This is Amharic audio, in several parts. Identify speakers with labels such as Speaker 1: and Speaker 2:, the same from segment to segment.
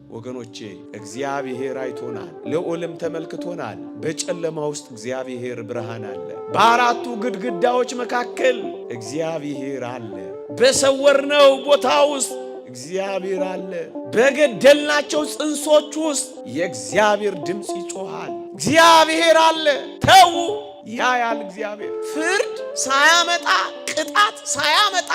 Speaker 1: ወገኖቼ እግዚአብሔር አይቶናል፣ ልዑልም ተመልክቶናል። በጨለማ ውስጥ እግዚአብሔር ብርሃን አለ። በአራቱ ግድግዳዎች መካከል እግዚአብሔር አለ። በሰወርነው ቦታ ውስጥ እግዚአብሔር አለ። በገደልናቸው ጽንሶች ውስጥ የእግዚአብሔር ድምፅ ይጮሃል። እግዚአብሔር አለ። ተው ያያል። እግዚአብሔር ፍርድ ሳያመጣ ቅጣት ሳያመጣ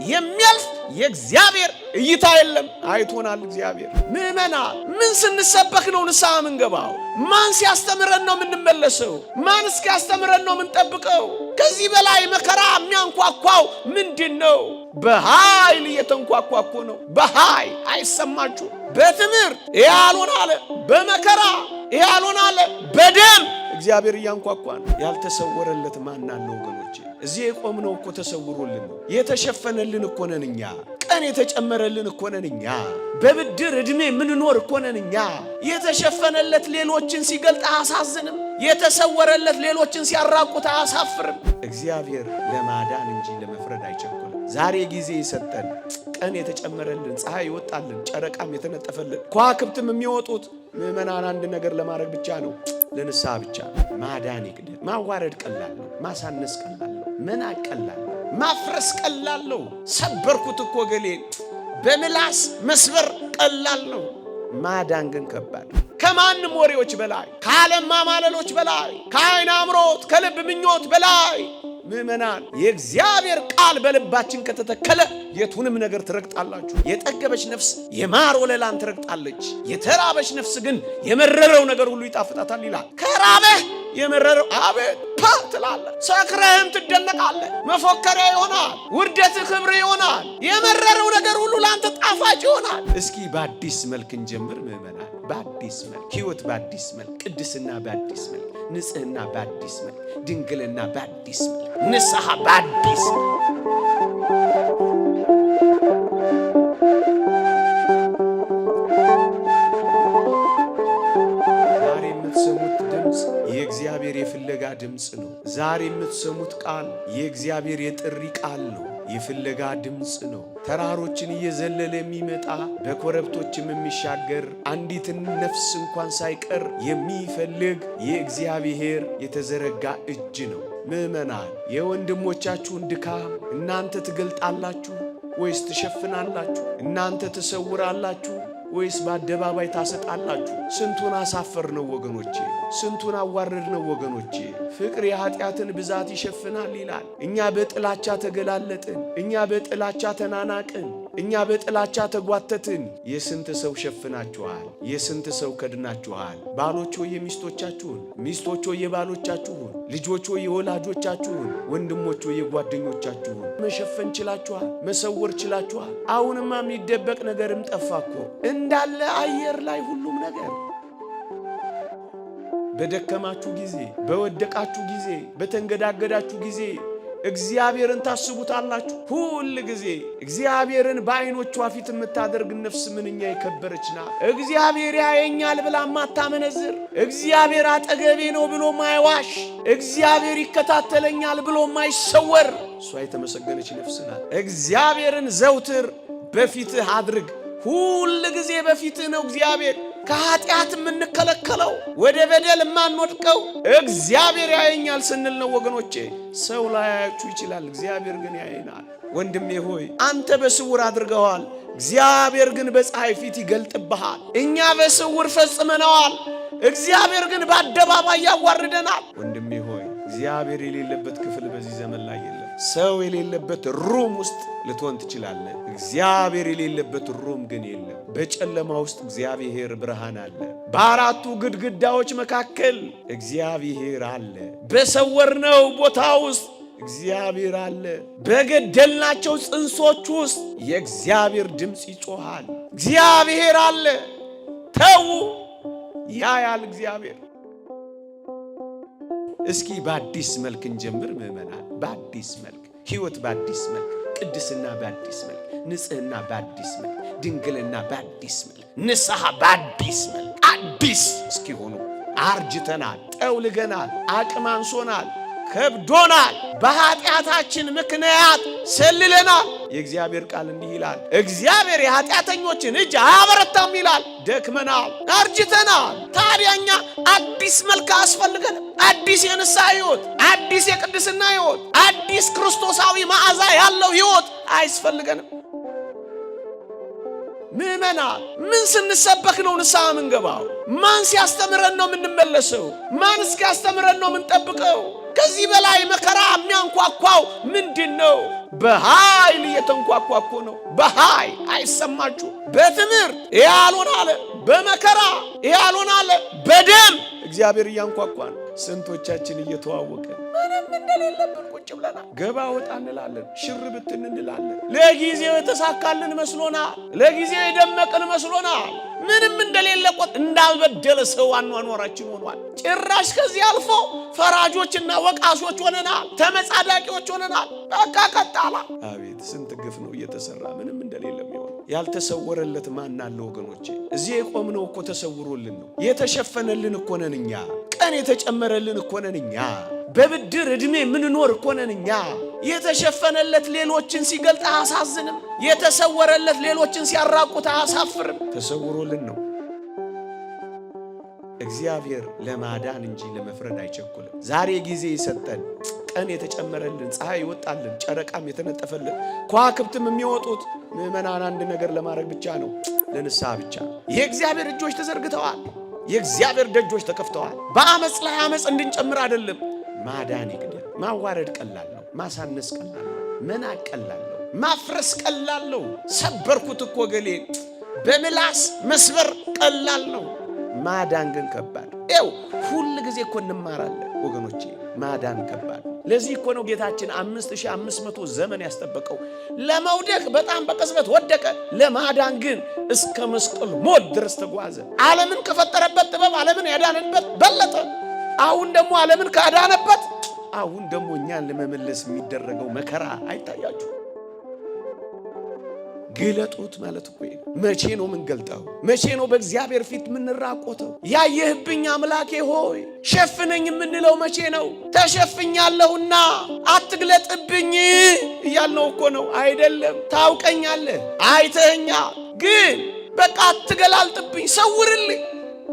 Speaker 1: የሚያልፍ የእግዚአብሔር እይታ የለም። አይቶናል እግዚአብሔር። ምዕመናን ምን ስንሰበክ ነው ንስሐ ምንገባው? ማን ሲያስተምረን ነው የምንመለሰው? ማን እስኪያስተምረን ነው የምንጠብቀው? ከዚህ በላይ መከራ የሚያንኳኳው ምንድን ነው? በኃይል እየተንኳኳ እኮ ነው። በኃይል አይሰማችሁ? በትምህርት ይሄ አልሆን አለ፣ በመከራ ይሄ አልሆን አለ፣ በደም እግዚአብሔር እያንኳኳ ነው። ያልተሰወረለት ማን አለ ወገኖቼ? እዚህ የቆምነው እኮ ተሰውሮልን ነው። የተሸፈነልን እኮ ነን እኛ። ቀን የተጨመረልን እኮ ነን እኛ። በብድር ዕድሜ ምንኖር እኮ ነን እኛ። የተሸፈነለት ሌሎችን ሲገልጥ አያሳዝንም? የተሰወረለት ሌሎችን ሲያራቁት አያሳፍርም? እግዚአብሔር ለማዳን እንጂ ለመፍረድ አይቸኩልም። ዛሬ ጊዜ የሰጠን ቀን የተጨመረልን ፀሐይ ይወጣልን ጨረቃም የተነጠፈልን ከዋክብትም የሚወጡት ምዕመናን አንድ ነገር ለማድረግ ብቻ ነው፣ ለንስሐ ብቻ። ማዳን ይቅደም። ማዋረድ ቀላል ነው፣ ማሳነስ ቀላል ነው፣ መናቅ ቀላል ነው፣ ማፍረስ ቀላል ነው። ሰበርኩት እኮ ገሌን በምላስ መስበር ቀላል ነው። ማዳን ግን ከባድ ነው። ከማንም ወሬዎች በላይ፣ ከዓለም ማማለሎች በላይ፣ ከዓይን አምሮት ከልብ ምኞት በላይ ምዕመናን የእግዚአብሔር ቃል በልባችን ከተተከለ የቱንም ነገር ትረግጣላችሁ። የጠገበች ነፍስ የማር ወለላን ትረግጣለች፣ የተራበች ነፍስ ግን የመረረው ነገር ሁሉ ይጣፍጣታል ይላል። ከራበህ የመረረው አቤት ፓ ትላለህ፣ ሰክረህም ትደነቃለህ። መፎከሪያ ይሆናል፣ ውርደትህ ክብር ይሆናል። የመረረው ነገር ሁሉ ለአንተ ጣፋጭ ይሆናል። እስኪ በአዲስ መልክ እንጀምር ምዕመናን፣ በአዲስ መልክ ሕይወት፣ በአዲስ መልክ ቅድስና፣ በአዲስ መልክ ንጽህና፣ በአዲስ መልክ ድንግልና፣ በአዲስ መልክ ንስሐ፣ በአዲስ መልክ ዛሬ የምትሰሙት ድምፅ የእግዚአብሔር የፍለጋ ድምፅ ነው። ዛሬ የምትሰሙት ቃል የእግዚአብሔር የጥሪ ቃል ነው። የፍለጋ ድምፅ ነው። ተራሮችን እየዘለለ የሚመጣ በኮረብቶችም የሚሻገር አንዲትን ነፍስ እንኳን ሳይቀር የሚፈልግ የእግዚአብሔር የተዘረጋ እጅ ነው። ምዕመናን የወንድሞቻችሁን ድካም እናንተ ትገልጣላችሁ ወይስ ትሸፍናላችሁ? እናንተ ትሰውራላችሁ ወይስ በአደባባይ ታሰጣላችሁ? ስንቱን አሳፈር ነው ወገኖቼ፣ ስንቱን አዋረድ ነው ወገኖቼ። ፍቅር የኃጢአትን ብዛት ይሸፍናል ይላል። እኛ በጥላቻ ተገላለጥን፣ እኛ በጥላቻ ተናናቅን፣ እኛ በጥላቻ ተጓተትን። የስንት ሰው ሸፍናችኋል? የስንት ሰው ከድናችኋል? ባሎች ሆይ የሚስቶቻችሁን፣ ሚስቶች ሆይ የባሎቻችሁን፣ ልጆች ሆይ የወላጆቻችሁን፣ ወንድሞች ሆይ የጓደኞቻችሁን መሸፈን ችላችኋል? መሰወር ችላችኋል? አሁንማ የሚደበቅ ነገርም ጠፋ እኮ እንዳለ አየር ላይ ሁሉም ነገር። በደከማችሁ ጊዜ፣ በወደቃችሁ ጊዜ፣ በተንገዳገዳችሁ ጊዜ እግዚአብሔርን ታስቡታላችሁ። ሁል ጊዜ እግዚአብሔርን በዓይኖቿ ፊት የምታደርግ ነፍስ ምንኛ የከበረች ናት። እግዚአብሔር ያየኛል ብላ ማታመነዝር፣ እግዚአብሔር አጠገቤ ነው ብሎ ማይዋሽ፣ እግዚአብሔር ይከታተለኛል ብሎ ማይሰወር እሷ የተመሰገነች ነፍስ ናት። እግዚአብሔርን ዘውትር በፊትህ አድርግ። ሁል ጊዜ በፊትህ ነው እግዚአብሔር። ከኃጢአት የምንከለከለው ወደ በደል የማንወድቀው እግዚአብሔር ያየኛል ስንል ነው ወገኖቼ። ሰው ላያያችሁ ይችላል፣ እግዚአብሔር ግን ያየናል። ወንድሜ ሆይ አንተ በስውር አድርገዋል፣ እግዚአብሔር ግን በፀሐይ ፊት ይገልጥብሃል። እኛ በስውር ፈጽመነዋል፣ እግዚአብሔር ግን በአደባባይ ያዋርደናል። ወንድሜ ሆይ እግዚአብሔር የሌለበት ክፍል በዚህ ዘመን ላይ የለም። ሰው የሌለበት ሩም ውስጥ ልትሆን ትችላለህ፣ እግዚአብሔር የሌለበት ሩም ግን የለም። በጨለማ ውስጥ እግዚአብሔር ብርሃን አለ። በአራቱ ግድግዳዎች መካከል እግዚአብሔር አለ። በሰወርነው ቦታ ውስጥ እግዚአብሔር አለ። በገደልናቸው ጽንሶች ውስጥ የእግዚአብሔር ድምፅ ይጮሃል። እግዚአብሔር አለ። ተው ያያል እግዚአብሔር። እስኪ በአዲስ መልክ እንጀምር ምዕመናን፣ በአዲስ መልክ ሕይወት፣ በአዲስ መልክ ቅድስና፣ በአዲስ መልክ ንጽህና፣ በአዲስ መልክ ድንግልና፣ በአዲስ መልክ ንስሐ፣ በአዲስ መልክ አዲስ እስኪሆኑ። አርጅተናል፣ ጠውልገናል፣ አቅም አንሶናል፣ ከብዶናል፣ በኃጢአታችን ምክንያት ሰልለናል። የእግዚአብሔር ቃል እንዲህ ይላል፣ እግዚአብሔር የኃጢአተኞችን እጅ አያበረታም ይላል። ደክመናል፣ አርጅተናል። ታዲያኛ አዲስ መልክ አስፈልገን፣ አዲስ የንስሐ ሕይወት፣ አዲስ የቅድስና ሕይወት፣ አዲስ ክርስቶሳዊ መዓዛ ያለው ሕይወት አያስፈልገንም? ምእመናን ምን ስንሰበክ ነው ንስሐ ምንገባው? ማን ሲያስተምረን ነው ምንመለሰው? ማን እስኪያስተምረን ነው ምንጠብቀው? ከዚህ በላይ መከራ የሚያንኳኳው ምንድነው? በኃይል እየተንኳኳ እኮ ነው። በኃይል አይሰማችሁ? በትምህርት ያልሆነ አለ፣ በመከራ ያልሆነ አለ፣ በደም እግዚአብሔር እያንኳኳ ነው። ስንቶቻችን እየተዋወቅን ምንም እንደሌለብን ቁጭ ብለናል። ገባ ወጣ እንላለን፣ ሽር ብትን እንላለን። ለጊዜው የተሳካልን መስሎናል፣ ለጊዜው የደመቅን መስሎናል። ምንም እንደሌለ ቆጥ እንዳልበደለ ሰው አኗኗራችን ሆኗል። ጭራሽ ከዚህ አልፎ ፈራጆችና ወቃሾች ሆነናል፣ ተመጻዳቂዎች ሆነናል። በቃ ቀጣላ። አቤት ስንት ግፍ ነው እየተሰራ ምንም እንደሌለም ይሆን። ያልተሰወረለት ማን አለ ወገኖቼ? እዚህ የቆምነው እኮ ተሰውሮልን ነው። የተሸፈነልን እኮ ነን እኛ። ቀን የተጨመረልን እኮ ነን እኛ። በብድር ዕድሜ ምንኖር እኮ ነን እኛ። የተሸፈነለት ሌሎችን ሲገልጥ አያሳዝንም? የተሰወረለት ሌሎችን ሲያራቁት አያሳፍርም? ተሰውሮልን ነው። እግዚአብሔር ለማዳን እንጂ ለመፍረድ አይቸኩልም። ዛሬ ጊዜ የሰጠን ቀን የተጨመረልን፣ ፀሐይ ይወጣልን፣ ጨረቃም የተነጠፈልን፣ ከዋክብትም የሚወጡት ምእመናን አንድ ነገር ለማድረግ ብቻ ነው፣ ለንስሐ ብቻ። የእግዚአብሔር እጆች ተዘርግተዋል። የእግዚአብሔር ደጆች ተከፍተዋል። በአመፅ ላይ አመፅ እንድንጨምር አይደለም። ማዳን ይቅደም። ማዋረድ ቀላል ነው፣ ማሳነስ ቀላል ነው፣ መናቅ ቀላል ነው፣ ማፍረስ ቀላል ነው። ሰበርኩት እኮ ገሌ በምላስ መስበር ቀላል ነው። ማዳን ግን ከባድ። ይኸው ሁል ጊዜ እኮ እንማራለን ወገኖቼ፣ ማዳን ከባድ። ለዚህ እኮ ነው ጌታችን 5500 ዘመን ያስጠበቀው። ለመውደቅ በጣም በቅጽበት ወደቀ፣ ለማዳን ግን እስከ መስቀል ሞት ድረስ ተጓዘ። ዓለምን ከፈጠረበት ጥበብ ዓለምን ያዳነበት በለጠ። አሁን ደግሞ ዓለምን ካዳነበት አሁን ደግሞ እኛን ለመመለስ የሚደረገው መከራ አይታያችሁ? ግለጡት ማለት እኮ መቼ ነው የምንገልጠው? መቼ ነው በእግዚአብሔር ፊት የምንራቆተው? ያየህብኝ አምላኬ ሆይ ሸፍነኝ የምንለው መቼ ነው? ተሸፍኛለሁና አትግለጥብኝ እያልነው እኮ ነው አይደለም? ታውቀኛለህ፣ አይተኸኛ፣ ግን በቃ አትገላልጥብኝ፣ ሰውርልኝ።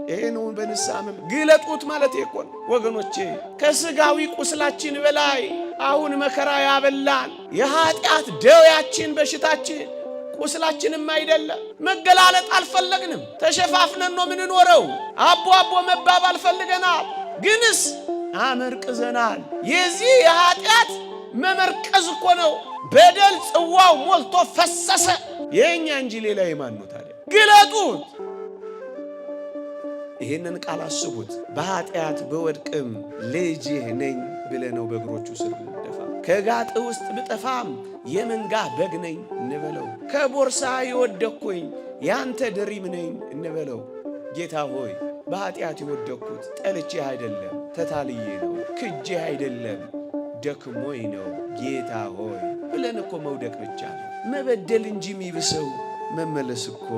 Speaker 1: ይሄ ነው በንስሐ ግለጡት ማለት እኮ ነው ወገኖቼ። ከስጋዊ ቁስላችን በላይ አሁን መከራ ያበላን የኃጢአት ደዌያችን፣ በሽታችን፣ ቁስላችንም አይደለም። መገላለጥ አልፈለግንም። ተሸፋፍነን ነው ምንኖረው። አቦ አቦ መባባል ፈልገናል፣ ግንስ አመርቅዘናል። የዚህ የኃጢአት መመርቀዝ እኮ ነው። በደል ጽዋው ሞልቶ ፈሰሰ። የኛ እንጂ ሌላ የማን ነው ታዲያ? ግለጡት። ይህንን ቃል አስቡት። በኃጢአት በወድቅም ልጅህ ነኝ ብለነው በእግሮቹ ስር እንደፋ። ከጋጥ ውስጥ ብጠፋም የመንጋ በግ ነኝ እንበለው። ከቦርሳ የወደቅኩኝ ያንተ ድሪም ነኝ እንበለው። ጌታ ሆይ በኃጢአት የወደቅኩት ጠልቼህ አይደለም፣ ተታልዬ ነው፣ ክጄህ አይደለም፣ ደክሞኝ ነው ጌታ ሆይ ብለን እኮ መውደቅ ብቻ ነው። መበደል እንጂ የሚብሰው መመለስ እኮ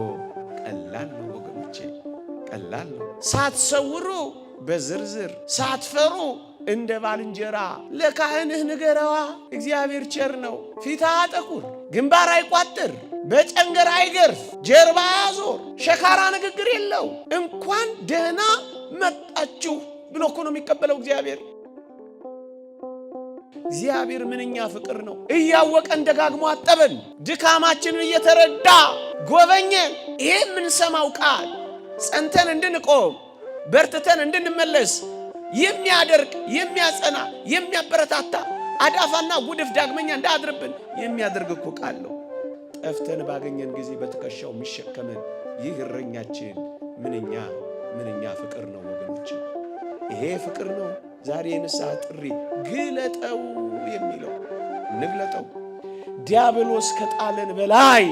Speaker 1: ቀላል ነው ወገኖቼ፣ ቀላል ነው። ሳትሰውሩ በዝርዝር ሳትፈሩ እንደ ባልንጀራ ለካህንህ ንገረዋ። እግዚአብሔር ቸር ነው። ፊት አያጠቁር፣ ግንባር አይቋጥር፣ በጨንገር አይገርፍ፣ ጀርባ አያዞር፣ ሸካራ ንግግር የለው። እንኳን ደህና መጣችሁ ብሎ እኮ ነው የሚቀበለው እግዚአብሔር። እግዚአብሔር ምንኛ ፍቅር ነው። እያወቀን ደጋግሞ አጠበን፣ ድካማችንን እየተረዳ ጎበኘን። ይሄ የምንሰማው ቃል ጸንተን እንድንቆም በርትተን እንድንመለስ የሚያደርግ የሚያጸና የሚያበረታታ አዳፋና ጉድፍ ዳግመኛ እንዳያድርብን የሚያደርግ እኮ ቃል ነው። ጠፍተን ባገኘን ጊዜ በትከሻው የሚሸከመን ይህ እረኛችን ምንኛ ፍቅር ነው ወገኖች። ይሄ ፍቅር ነው ዛሬ የንስሐ ጥሪ ግለጠው የሚለው። እንግለጠው። ዲያብሎስ ከጣለን በላይ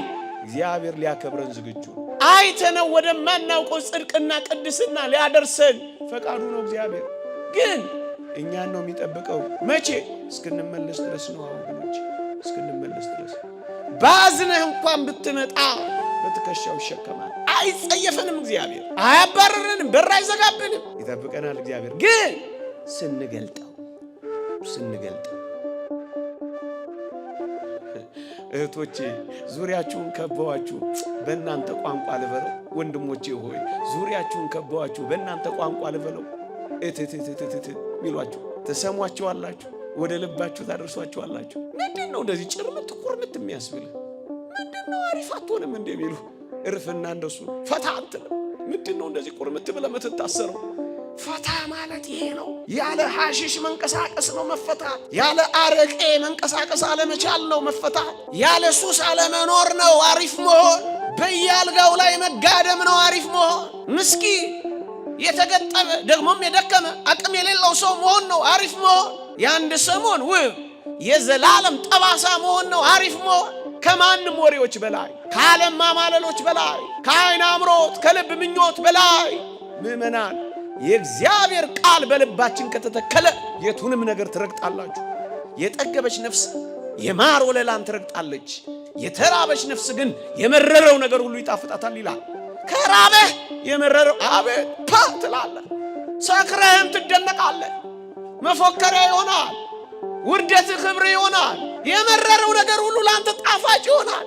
Speaker 1: እግዚአብሔር ሊያከብረን ዝግጁ ነው። አይተነው ወደማናውቀው ጽድቅና ቅድስና ሊያደርሰን ፈቃዱ ነው እግዚአብሔር። ግን እኛን ነው የሚጠብቀው። መቼ? እስክንመለስ ድረስ ነው ወገኖች፣ እስክንመለስ ድረስ። ባዝነህ እንኳን ብትመጣ በትከሻው ይሸከማል። አይጸየፈንም እግዚአብሔር፣ አያባረረንም፣ በር አይዘጋብንም፣ ይጠብቀናል እግዚአብሔር። ግን ስንገልጥ እህቶቼ ዙሪያችሁን ከበዋችሁ በእናንተ ቋንቋ ልበለው። ወንድሞቼ ሆይ ዙሪያችሁን ከበዋችሁ በእናንተ ቋንቋ ልበለው። እትትትትት ሚሏችሁ ተሰሟቸዋላችሁ፣ ወደ ልባችሁ ታደርሷቸዋላችሁ። ምንድነው እንደዚህ ጭርምት ቁርምት የሚያስብል? ምንድነው አሪፍ አትሆንም እንደሚሉ እርፍና እንደሱ ፈታ አትልም። ምንድነው እንደዚህ ቁርምት ብለህ የምትታሰረው? ፈታ ማለት ይሄ ነው። ያለ ሐሺሽ መንቀሳቀስ ነው መፈታት። ያለ አረቄ መንቀሳቀስ አለመቻል ነው መፈታት። ያለ ሱስ አለመኖር ነው አሪፍ መሆን። በየአልጋው ላይ መጋደም ነው አሪፍ መሆን። ምስኪን የተገጠመ ደግሞም የደከመ አቅም የሌለው ሰው መሆን ነው አሪፍ መሆን። የአንድ ሰሞን ውብ የዘላለም ጠባሳ መሆን ነው አሪፍ መሆን። ከማንም ወሬዎች በላይ፣ ከዓለም ማማለሎች በላይ፣ ከዓይን አምሮት ከልብ ምኞት በላይ ምእመናን የእግዚአብሔር ቃል በልባችን ከተተከለ የቱንም ነገር ትረግጣላችሁ። የጠገበች ነፍስ የማር ወለላን ትረግጣለች። የተራበች ነፍስ ግን የመረረው ነገር ሁሉ ይጣፍጣታል ይላል። ከራበህ የመረረው አቤት ፓ ትላለህ። ሰክረህም ትደነቃለህ። መፎከሪያ ይሆናል። ውርደትህ ክብር ይሆናል። የመረረው ነገር ሁሉ ለአንተ ጣፋጭ ይሆናል።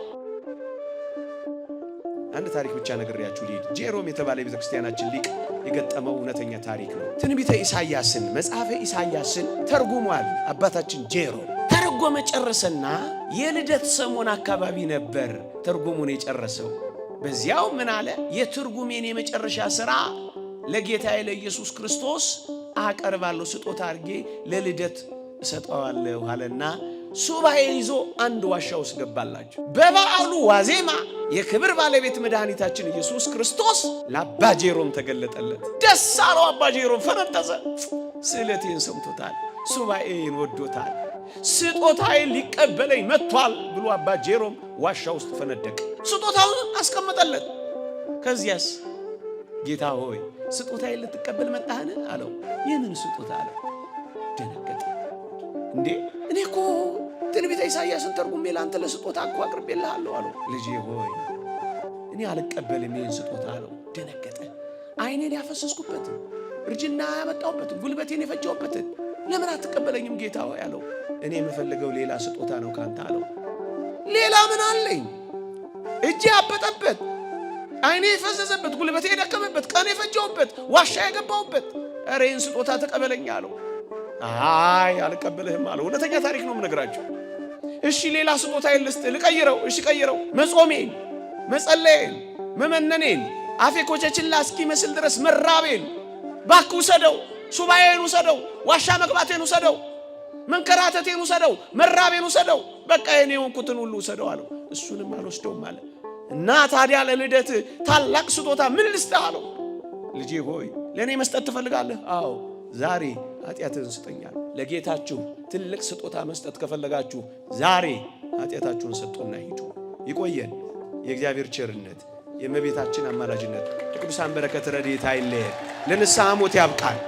Speaker 1: አንድ ታሪክ ብቻ ነግሬያችሁ ልሂድ። ጄሮም የተባለ የቤተክርስቲያናችን ሊቅ የገጠመው እውነተኛ ታሪክ ነው። ትንቢተ ኢሳይያስን መጽሐፈ ኢሳይያስን ተርጉሟል አባታችን ጄሮም። ተርጎመ ጨረሰና የልደት ሰሞን አካባቢ ነበር ተርጉሙን የጨረሰው። በዚያው ምን አለ? የትርጉሜን የመጨረሻ ሥራ ለጌታዬ ለኢየሱስ ክርስቶስ አቀርባለሁ፣ ስጦታ አድርጌ ለልደት እሰጠዋለሁ አለና ሱባኤ ይዞ አንድ ዋሻ ውስጥ ገባላቸው። በበዓሉ ዋዜማ የክብር ባለቤት መድኃኒታችን ኢየሱስ ክርስቶስ ለአባ ጄሮም ተገለጠለት። ደስ አለው። አባ ጄሮም ፈነጠዘ። ስዕለቴን ሰምቶታል፣ ሱባኤን ወዶታል፣ ስጦታዬን ሊቀበለኝ መጥቷል ብሎ አባ ጄሮም ዋሻ ውስጥ ፈነደቀ። ስጦታውን አስቀመጠለት። ከዚያስ ጌታ ሆይ ስጦታዬን ልትቀበል መጣህን አለው። የምን ስጦታ አለው። ደነገጠ። እንዴ እኔ እኮ ትንቢተ ኢሳይያስን ተርጉሜ ለአንተ ለስጦታ እኮ አቅርቤልሃለሁ አለው። ልጄ ሆይ እኔ አልቀበልም ይህን ስጦታ አለው። ደነገጠ። ዓይኔን ያፈሰስኩበትን፣ እርጅና ያመጣሁበትን፣ ጉልበቴን የፈጀሁበትን ለምን አትቀበለኝም ጌታ ሆይ አለው። እኔ የምፈልገው ሌላ ስጦታ ነው ካንተ አለው። ሌላ ምን አለኝ? እጄ ያበጠበት፣ ዓይኔ የፈዘዘበት፣ ጉልበቴ የደከመበት፣ ቀን የፈጀሁበት፣ ዋሻ የገባሁበት፣ ኧረ ይህን ስጦታ ተቀበለኝ አለው። አይ አልቀበልህም አለው። እውነተኛ ታሪክ ነው የምነግራችሁ። እሺ ሌላ ስጦታዬን ልስጥ፣ ልቀይረው። እሺ ቀይረው። መጾሜን፣ መጸለዬን፣ መመነኔን፣ አፌ ኮቸችላ እስኪመስል ድረስ መራቤን እባክህ ውሰደው። ሱባኤን ውሰደው። ዋሻ መግባቴን ውሰደው። መንከራተቴን ውሰደው። መራቤን ውሰደው። በቃ የኔ ሆንኩትን ሁሉ ውሰደው አለው። እሱንም አልወስደውም አለ። እና ታዲያ ለልደት ታላቅ ስጦታ ምን ልስጥህ አለው። ልጄ ሆይ ለእኔ መስጠት ትፈልጋለህ? አዎ ዛሬ ኃጢአትህን ስጠኛል። ለጌታችሁ ትልቅ ስጦታ መስጠት ከፈለጋችሁ ዛሬ ኃጢአታችሁን ሰጡና ሂዱ። ይቆየን። የእግዚአብሔር ቸርነት፣ የእመቤታችን አማላጅነት፣ የቅዱሳን በረከት ረድኤት አይለየን። ለንስሐ ሞት ያብቃል።